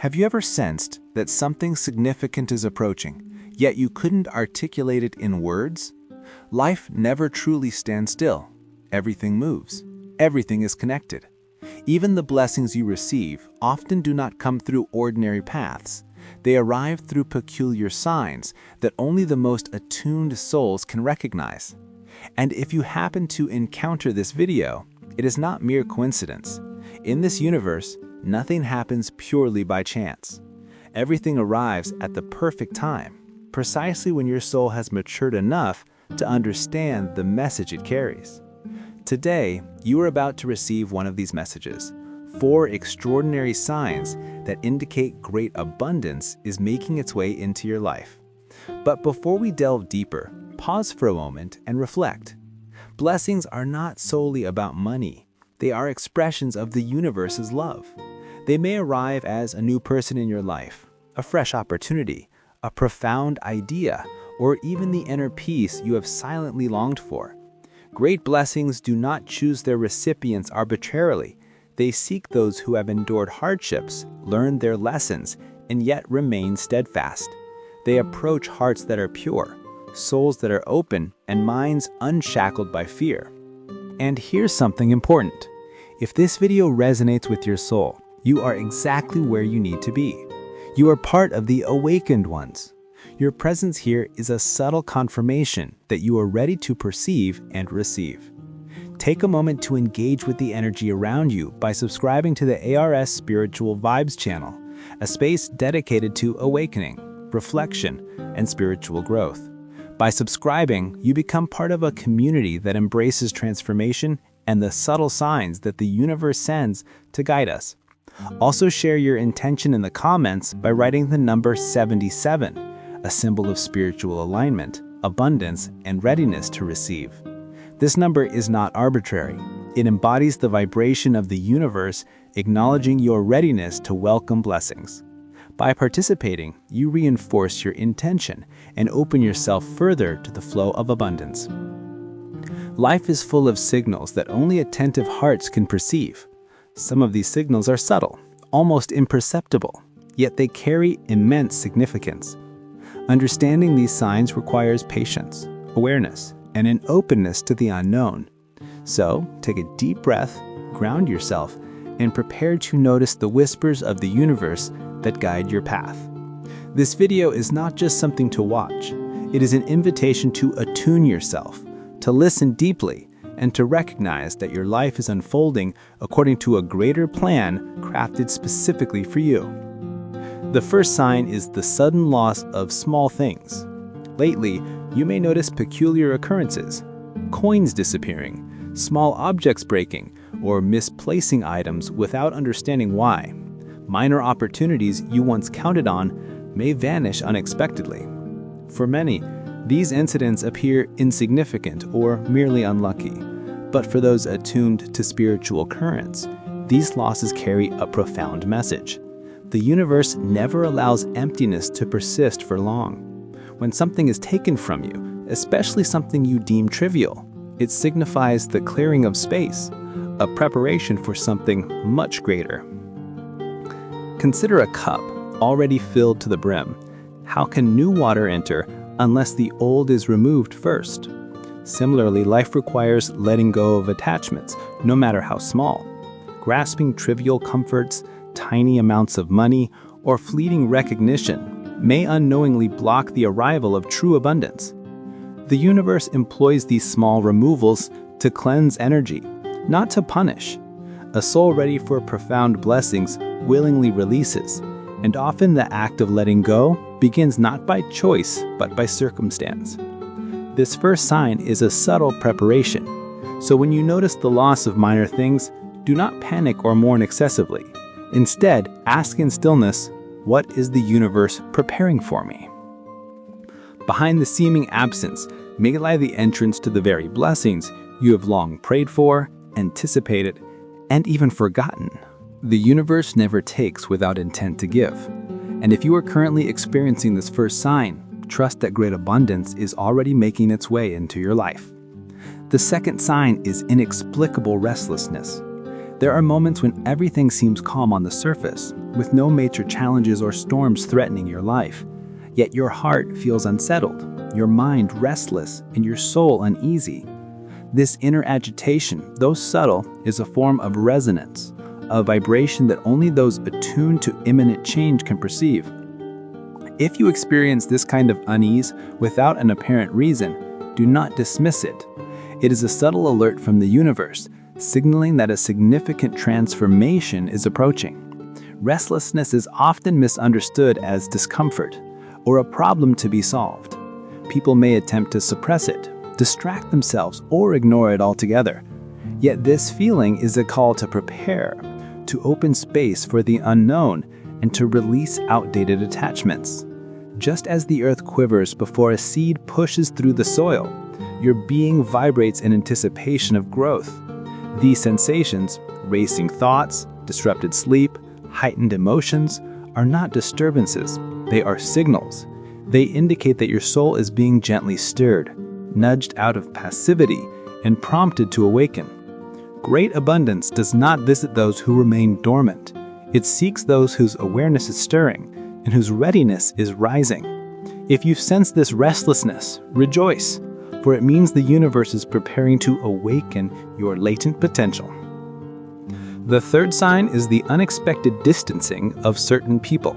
Have you ever sensed that something significant is approaching, yet you couldn't articulate it in words? Life never truly stands still. Everything moves. Everything is connected. Even the blessings you receive often do not come through ordinary paths. They arrive through peculiar signs that only the most attuned souls can recognize. And if you happen to encounter this video, it is not mere coincidence. In this universe, nothing happens purely by chance. Everything arrives at the perfect time, precisely when your soul has matured enough to understand the message it carries. Today, you are about to receive one of these messages, 4 extraordinary signs that indicate great abundance is making its way into your life. But before we delve deeper, pause for a moment and reflect. Blessings are not solely about money. They are expressions of the universe's love. They may arrive as a new person in your life, a fresh opportunity, a profound idea, or even the inner peace you have silently longed for. Great blessings do not choose their recipients arbitrarily. They seek those who have endured hardships, learned their lessons, and yet remain steadfast. They approach hearts that are pure, souls that are open, and minds unshackled by fear. And here's something important. If this video resonates with your soul, you are exactly where you need to be. You are part of the awakened ones. Your presence here is a subtle confirmation that you are ready to perceive and receive. Take a moment to engage with the energy around you by subscribing to the ARS Spiritual Vibes channel, a space dedicated to awakening, reflection, and spiritual growth. By subscribing, you become part of a community that embraces transformation and the subtle signs that the universe sends to guide us. Also share your intention in the comments by writing the number 77, a symbol of spiritual alignment, abundance, and readiness to receive. This number is not arbitrary. It embodies the vibration of the universe, acknowledging your readiness to welcome blessings. By participating, you reinforce your intention and open yourself further to the flow of abundance. Life is full of signals that only attentive hearts can perceive. Some of these signals are subtle, almost imperceptible, yet they carry immense significance. Understanding these signs requires patience, awareness, and an openness to the unknown. So, take a deep breath, ground yourself, and prepare to notice the whispers of the universe that guide your path. This video is not just something to watch. It is an invitation to attune yourself, to listen deeply, and to recognize that your life is unfolding according to a greater plan crafted specifically for you. The first sign is the sudden loss of small things. Lately, you may notice peculiar occurrences, coins disappearing, small objects breaking, or misplacing items without understanding why. Minor opportunities you once counted on may vanish unexpectedly. For many, these incidents appear insignificant or merely unlucky. But for those attuned to spiritual currents, these losses carry a profound message. The universe never allows emptiness to persist for long. When something is taken from you, especially something you deem trivial, it signifies the clearing of space, a preparation for something much greater. Consider a cup already filled to the brim. How can new water enter unless the old is removed first? Similarly, life requires letting go of attachments, no matter how small. Grasping trivial comforts, tiny amounts of money, or fleeting recognition may unknowingly block the arrival of true abundance. The universe employs these small removals to cleanse energy, not to punish. A soul ready for profound blessings willingly releases, and often the act of letting go begins not by choice, but by circumstance. This first sign is a subtle preparation, so when you notice the loss of minor things, do not panic or mourn excessively. Instead, ask in stillness, what is the universe preparing for me? Behind the seeming absence may lie the entrance to the very blessings you have long prayed for, anticipated, and even forgotten. The universe never takes without intent to give. And if you are currently experiencing this first sign, trust that great abundance is already making its way into your life. The second sign is inexplicable restlessness. There are moments when everything seems calm on the surface, with no major challenges or storms threatening your life. Yet your heart feels unsettled, your mind restless, and your soul uneasy. This inner agitation, though subtle, is a form of resonance, a vibration that only those attuned to imminent change can perceive. If you experience this kind of unease without an apparent reason, do not dismiss it. It is a subtle alert from the universe, signaling that a significant transformation is approaching. Restlessness is often misunderstood as discomfort or a problem to be solved. People may attempt to suppress it, distract themselves, or ignore it altogether. Yet this feeling is a call to prepare, to open space for the unknown, and to release outdated attachments. Just as the earth quivers before a seed pushes through the soil, your being vibrates in anticipation of growth. These sensations, racing thoughts, disrupted sleep, heightened emotions, are not disturbances. They are signals. They indicate that your soul is being gently stirred, nudged out of passivity, and prompted to awaken. Great abundance does not visit those who remain dormant. It seeks those whose awareness is stirring and whose readiness is rising. If you sense this restlessness, rejoice, for it means the universe is preparing to awaken your latent potential. The third sign is the unexpected distancing of certain people.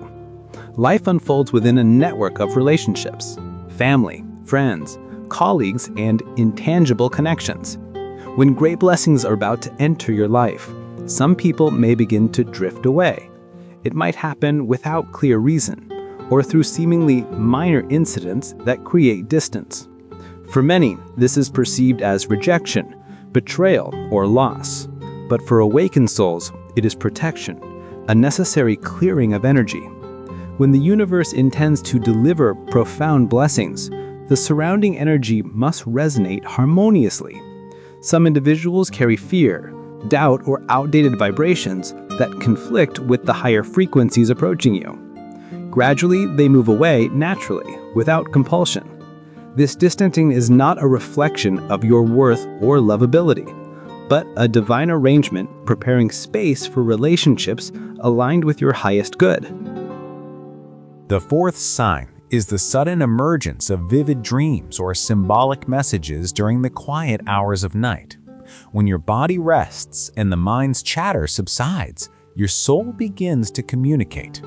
Life unfolds within a network of relationships, family, friends, colleagues, and intangible connections. When great blessings are about to enter your life, some people may begin to drift away. It might happen without clear reason, or through seemingly minor incidents that create distance. For many, this is perceived as rejection, betrayal, or loss. But for awakened souls, it is protection, a necessary clearing of energy. When the universe intends to deliver profound blessings, the surrounding energy must resonate harmoniously. Some individuals carry fear, doubt, or outdated vibrations that conflict with the higher frequencies approaching you. Gradually, they move away naturally, without compulsion. This distancing is not a reflection of your worth or lovability, but a divine arrangement preparing space for relationships aligned with your highest good. The fourth sign is the sudden emergence of vivid dreams or symbolic messages during the quiet hours of night. When your body rests and the mind's chatter subsides, your soul begins to communicate.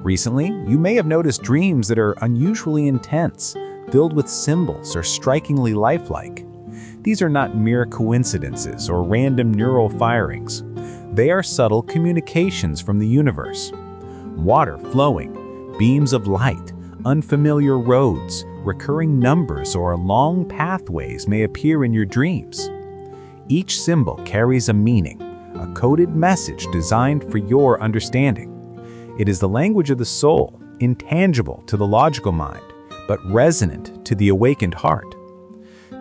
Recently, you may have noticed dreams that are unusually intense, filled with symbols or strikingly lifelike. These are not mere coincidences or random neural firings. They are subtle communications from the universe. Water flowing, beams of light, unfamiliar roads, recurring numbers, or long pathways may appear in your dreams. Each symbol carries a meaning, a coded message designed for your understanding. It is the language of the soul, intangible to the logical mind, but resonant to the awakened heart.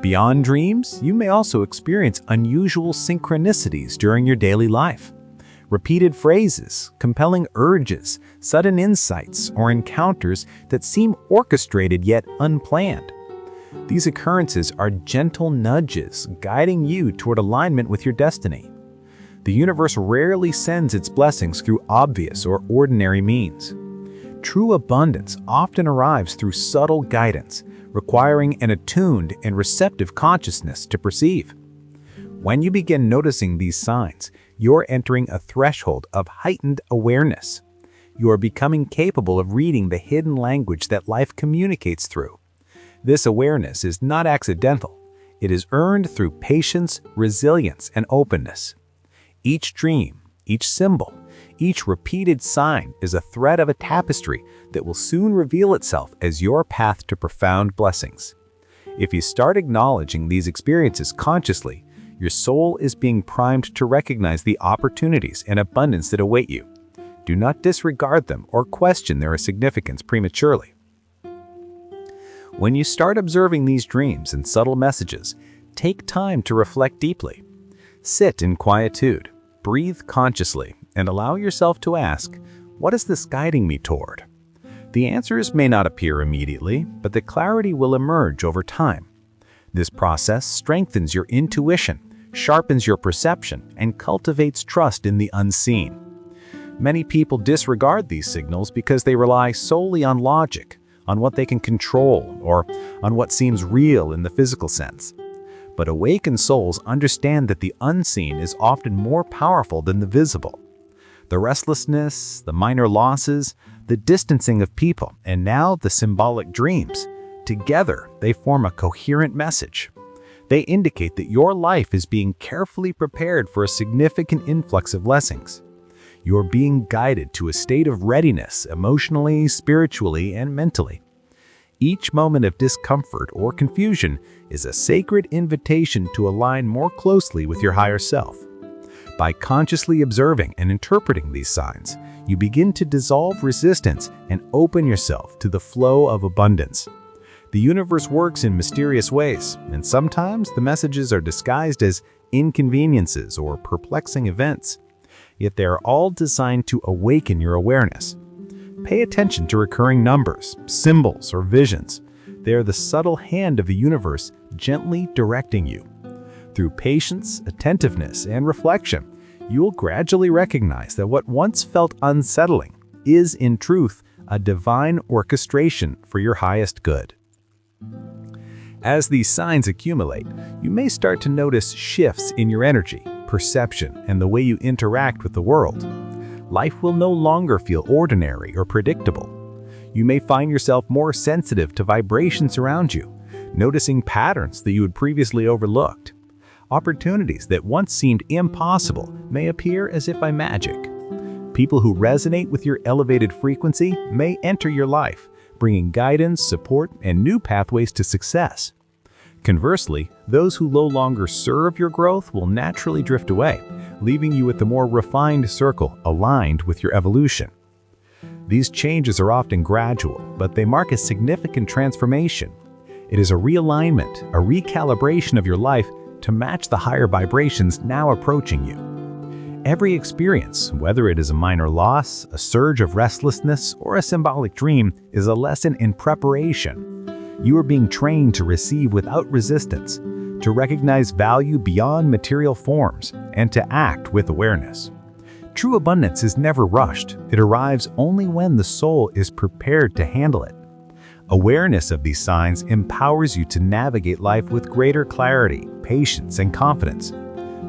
Beyond dreams, you may also experience unusual synchronicities during your daily life. Repeated phrases, compelling urges, sudden insights, or encounters that seem orchestrated yet unplanned. These occurrences are gentle nudges guiding you toward alignment with your destiny. The universe rarely sends its blessings through obvious or ordinary means. True abundance often arrives through subtle guidance, requiring an attuned and receptive consciousness to perceive. When you begin noticing these signs, you're entering a threshold of heightened awareness. You are becoming capable of reading the hidden language that life communicates through. This awareness is not accidental. It is earned through patience, resilience, and openness. Each dream, each symbol, each repeated sign is a thread of a tapestry that will soon reveal itself as your path to profound blessings. If you start acknowledging these experiences consciously, your soul is being primed to recognize the opportunities and abundance that await you. Do not disregard them or question their significance prematurely. When you start observing these dreams and subtle messages, take time to reflect deeply. Sit in quietude, breathe consciously, and allow yourself to ask, what is this guiding me toward? The answers may not appear immediately, but the clarity will emerge over time. This process strengthens your intuition, sharpens your perception and cultivates trust in the unseen. Many people disregard these signals because they rely solely on logic, on what they can control, or on what seems real in the physical sense. But awakened souls understand that the unseen is often more powerful than the visible. The restlessness, the minor losses, the distancing of people, and now the symbolic dreams, together they form a coherent message. They indicate that your life is being carefully prepared for a significant influx of blessings. You're being guided to a state of readiness emotionally, spiritually, and mentally. Each moment of discomfort or confusion is a sacred invitation to align more closely with your higher self. By consciously observing and interpreting these signs, you begin to dissolve resistance and open yourself to the flow of abundance. The universe works in mysterious ways, and sometimes the messages are disguised as inconveniences or perplexing events. Yet they are all designed to awaken your awareness. Pay attention to recurring numbers, symbols, or visions. They are the subtle hand of the universe gently directing you. Through patience, attentiveness, and reflection, you will gradually recognize that what once felt unsettling is, in truth, a divine orchestration for your highest good. As these signs accumulate, you may start to notice shifts in your energy, perception, and the way you interact with the world. Life will no longer feel ordinary or predictable. You may find yourself more sensitive to vibrations around you, noticing patterns that you had previously overlooked. Opportunities that once seemed impossible may appear as if by magic. People who resonate with your elevated frequency may enter your life, bringing guidance, support, and new pathways to success. Conversely, those who no longer serve your growth will naturally drift away, leaving you with a more refined circle aligned with your evolution. These changes are often gradual, but they mark a significant transformation. It is a realignment, a recalibration of your life to match the higher vibrations now approaching you. Every experience, whether it is a minor loss, a surge of restlessness, or a symbolic dream, is a lesson in preparation. You are being trained to receive without resistance, to recognize value beyond material forms, and to act with awareness. True abundance is never rushed. It arrives only when the soul is prepared to handle it. Awareness of these signs empowers you to navigate life with greater clarity, patience, and confidence.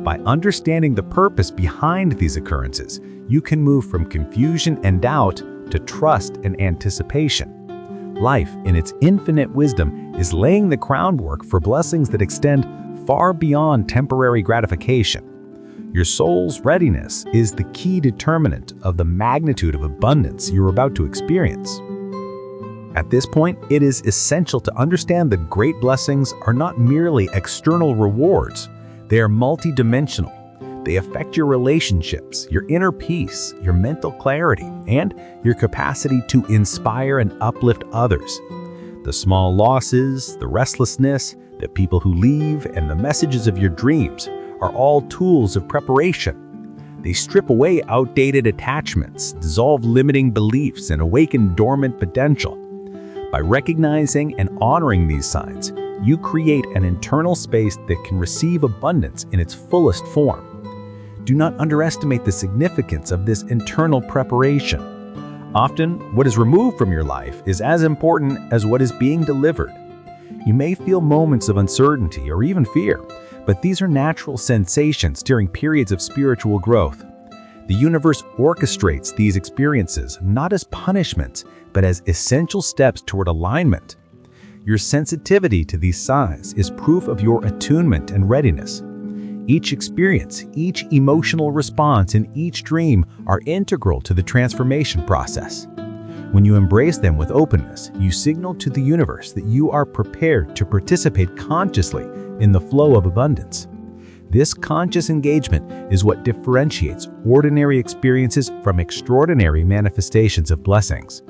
By understanding the purpose behind these occurrences, you can move from confusion and doubt to trust and anticipation. Life, in its infinite wisdom, is laying the groundwork for blessings that extend far beyond temporary gratification. Your soul's readiness is the key determinant of the magnitude of abundance you're about to experience. At this point, it is essential to understand that great blessings are not merely external rewards. They are multidimensional. They affect your relationships, your inner peace, your mental clarity, and your capacity to inspire and uplift others. The small losses, the restlessness, the people who leave, and the messages of your dreams are all tools of preparation. They strip away outdated attachments, dissolve limiting beliefs, and awaken dormant potential. By recognizing and honoring these signs, you create an internal space that can receive abundance in its fullest form. Do not underestimate the significance of this internal preparation. Often, what is removed from your life is as important as what is being delivered. You may feel moments of uncertainty or even fear, but these are natural sensations during periods of spiritual growth. The universe orchestrates these experiences not as punishments, but as essential steps toward alignment. Your sensitivity to these signs is proof of your attunement and readiness. Each experience, each emotional response, and each dream are integral to the transformation process. When you embrace them with openness, you signal to the universe that you are prepared to participate consciously in the flow of abundance. This conscious engagement is what differentiates ordinary experiences from extraordinary manifestations of blessings.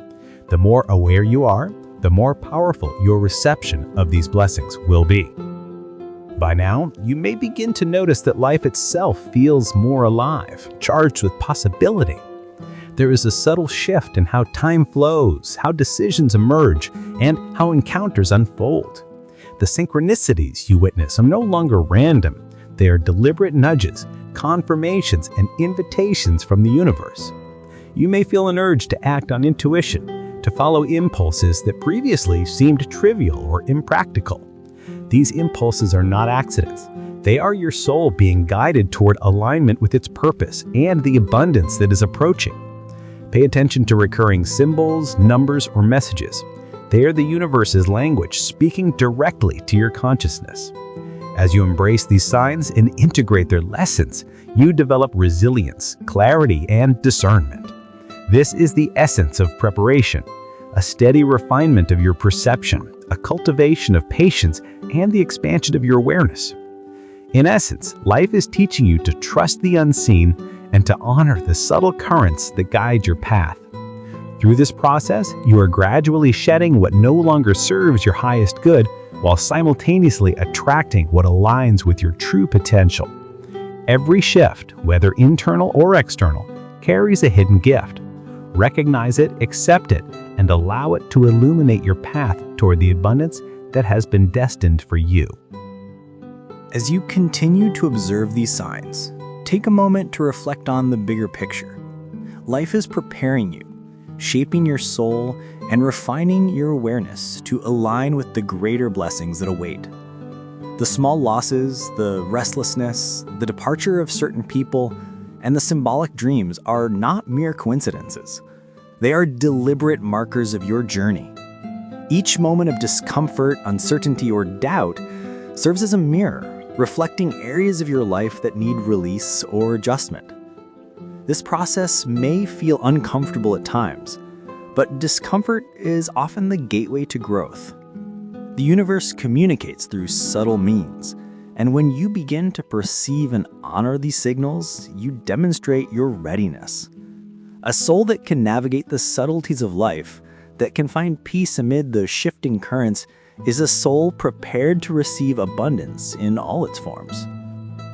The more aware you are, the more powerful your reception of these blessings will be. By now, you may begin to notice that life itself feels more alive, charged with possibility. There is a subtle shift in how time flows, how decisions emerge, and how encounters unfold. The synchronicities you witness are no longer random. They are deliberate nudges, confirmations, and invitations from the universe. You may feel an urge to act on intuition, to follow impulses that previously seemed trivial or impractical. These impulses are not accidents. They are your soul being guided toward alignment with its purpose and the abundance that is approaching. Pay attention to recurring symbols, numbers, or messages. They are the universe's language speaking directly to your consciousness. As you embrace these signs and integrate their lessons, you develop resilience, clarity, and discernment. This is the essence of preparation, a steady refinement of your perception, a cultivation of patience, and the expansion of your awareness. In essence, life is teaching you to trust the unseen and to honor the subtle currents that guide your path. Through this process, you are gradually shedding what no longer serves your highest good while simultaneously attracting what aligns with your true potential. Every shift, whether internal or external, carries a hidden gift. Recognize it, accept it, and allow it to illuminate your path toward the abundance that has been destined for you. As you continue to observe these signs, take a moment to reflect on the bigger picture. Life is preparing you, shaping your soul, and refining your awareness to align with the greater blessings that await. The small losses, the restlessness, the departure of certain people, and the symbolic dreams are not mere coincidences. They are deliberate markers of your journey. Each moment of discomfort, uncertainty, or doubt serves as a mirror, reflecting areas of your life that need release or adjustment. This process may feel uncomfortable at times, but discomfort is often the gateway to growth. The universe communicates through subtle means, and when you begin to perceive and honor these signals, you demonstrate your readiness. A soul that can navigate the subtleties of life, that can find peace amid the shifting currents, is a soul prepared to receive abundance in all its forms.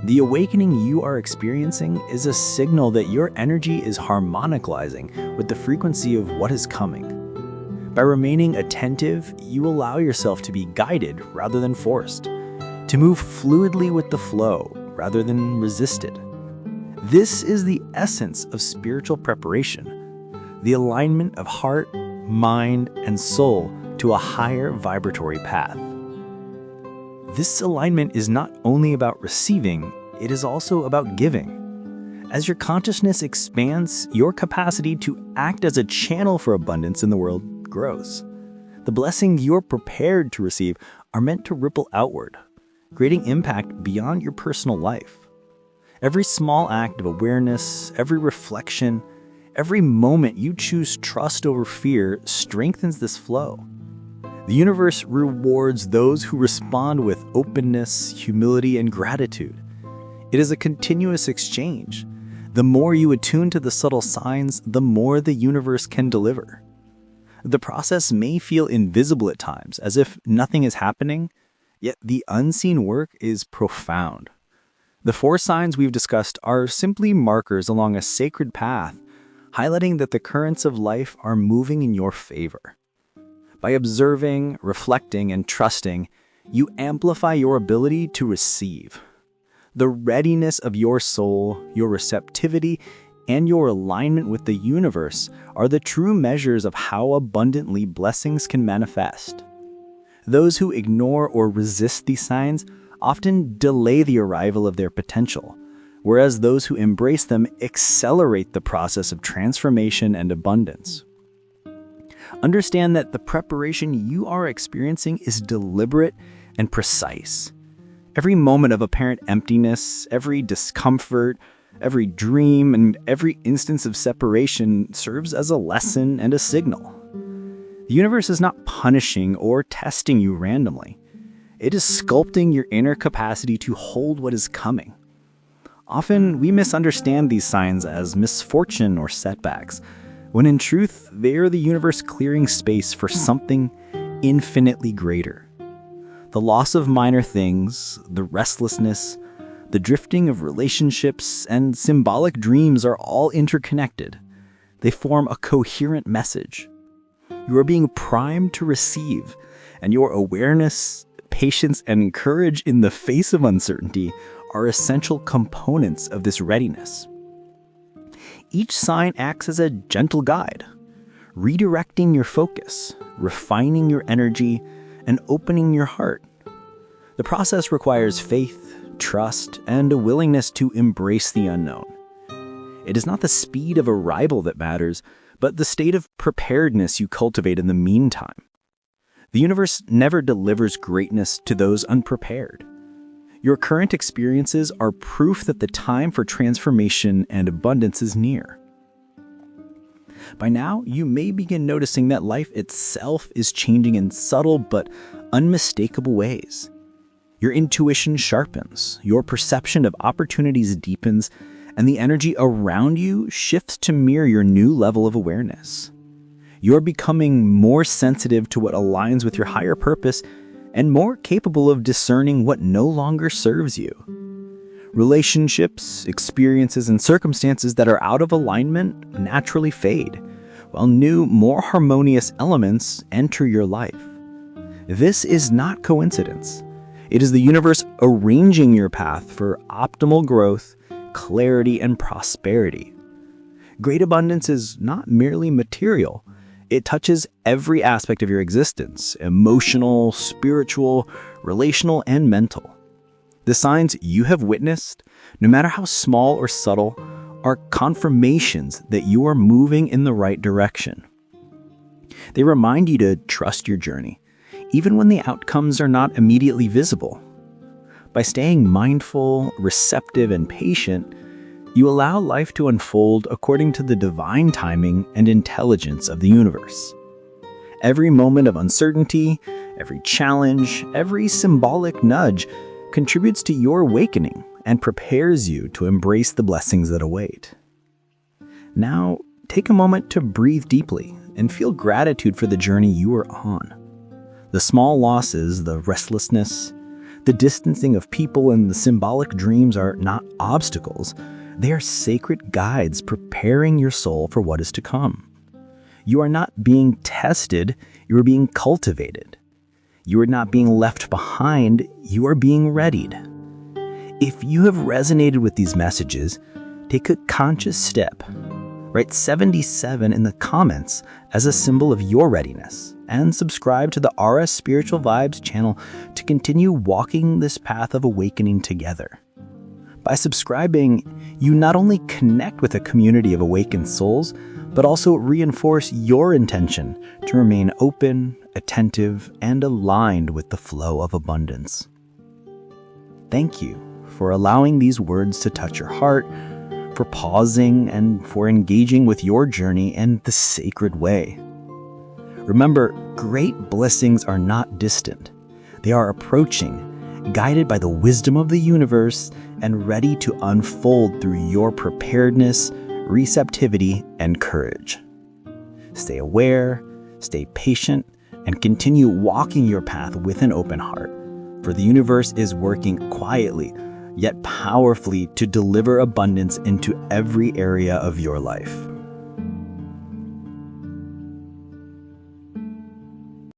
The awakening you are experiencing is a signal that your energy is harmonicalizing with the frequency of what is coming. By remaining attentive, you allow yourself to be guided rather than forced, to move fluidly with the flow rather than resisted. This is the essence of spiritual preparation, the alignment of heart, mind, and soul to a higher vibratory path. This alignment is not only about receiving, it is also about giving. As your consciousness expands, your capacity to act as a channel for abundance in the world grows. The blessings you're prepared to receive are meant to ripple outward, creating impact beyond your personal life. Every small act of awareness, every reflection, every moment you choose trust over fear strengthens this flow. The universe rewards those who respond with openness, humility, and gratitude. It is a continuous exchange. The more you attune to the subtle signs, the more the universe can deliver. The process may feel invisible at times, as if nothing is happening, yet the unseen work is profound. The 4 signs we've discussed are simply markers along a sacred path, highlighting that the currents of life are moving in your favor. By observing, reflecting, and trusting, you amplify your ability to receive. The readiness of your soul, your receptivity, and your alignment with the universe are the true measures of how abundantly blessings can manifest. Those who ignore or resist these signs often delay the arrival of their potential, whereas those who embrace them accelerate the process of transformation and abundance. Understand that the preparation you are experiencing is deliberate and precise. Every moment of apparent emptiness, every discomfort, every dream, and every instance of separation serves as a lesson and a signal. The universe is not punishing or testing you randomly. It is sculpting your inner capacity to hold what is coming. Often, we misunderstand these signs as misfortune or setbacks, when in truth, they are the universe clearing space for something infinitely greater. The loss of minor things, the restlessness, the drifting of relationships, and symbolic dreams are all interconnected. They form a coherent message. You are being primed to receive, and your awareness, patience, and courage in the face of uncertainty are essential components of this readiness. Each sign acts as a gentle guide, redirecting your focus, refining your energy, and opening your heart. The process requires faith, trust, and a willingness to embrace the unknown. It is not the speed of arrival that matters, but the state of preparedness you cultivate in the meantime. The universe never delivers greatness to those unprepared. Your current experiences are proof that the time for transformation and abundance is near. By now, you may begin noticing that life itself is changing in subtle but unmistakable ways. Your intuition sharpens, your perception of opportunities deepens, and the energy around you shifts to mirror your new level of awareness. You're becoming more sensitive to what aligns with your higher purpose and more capable of discerning what no longer serves you. Relationships, experiences, and circumstances that are out of alignment naturally fade, while new, more harmonious elements enter your life. This is not coincidence. It is the universe arranging your path for optimal growth, clarity, and prosperity. Great abundance is not merely material. It touches every aspect of your existence: emotional, spiritual, relational, and mental. The signs you have witnessed, no matter how small or subtle, are confirmations that you are moving in the right direction. They remind you to trust your journey, even when the outcomes are not immediately visible. By staying mindful, receptive, and patient, you allow life to unfold according to the divine timing and intelligence of the universe. Every moment of uncertainty, every challenge, every symbolic nudge contributes to your awakening and prepares you to embrace the blessings that await. Now, take a moment to breathe deeply and feel gratitude for the journey you are on. The small losses, the restlessness, the distancing of people, and the symbolic dreams are not obstacles. They are sacred guides preparing your soul for what is to come. You are not being tested, you are being cultivated. You are not being left behind, you are being readied. If you have resonated with these messages, take a conscious step. Write 77 in the comments as a symbol of your readiness, and subscribe to the RS Spiritual Vibes channel to continue walking this path of awakening together. By subscribing, you not only connect with a community of awakened souls, but also reinforce your intention to remain open, attentive, and aligned with the flow of abundance. Thank you for allowing these words to touch your heart, for pausing, and for engaging with your journey in the sacred way. Remember, great blessings are not distant. They are approaching, guided by the wisdom of the universe and ready to unfold through your preparedness, receptivity, and courage. Stay aware, stay patient, and continue walking your path with an open heart, for the universe is working quietly yet powerfully to deliver abundance into every area of your life.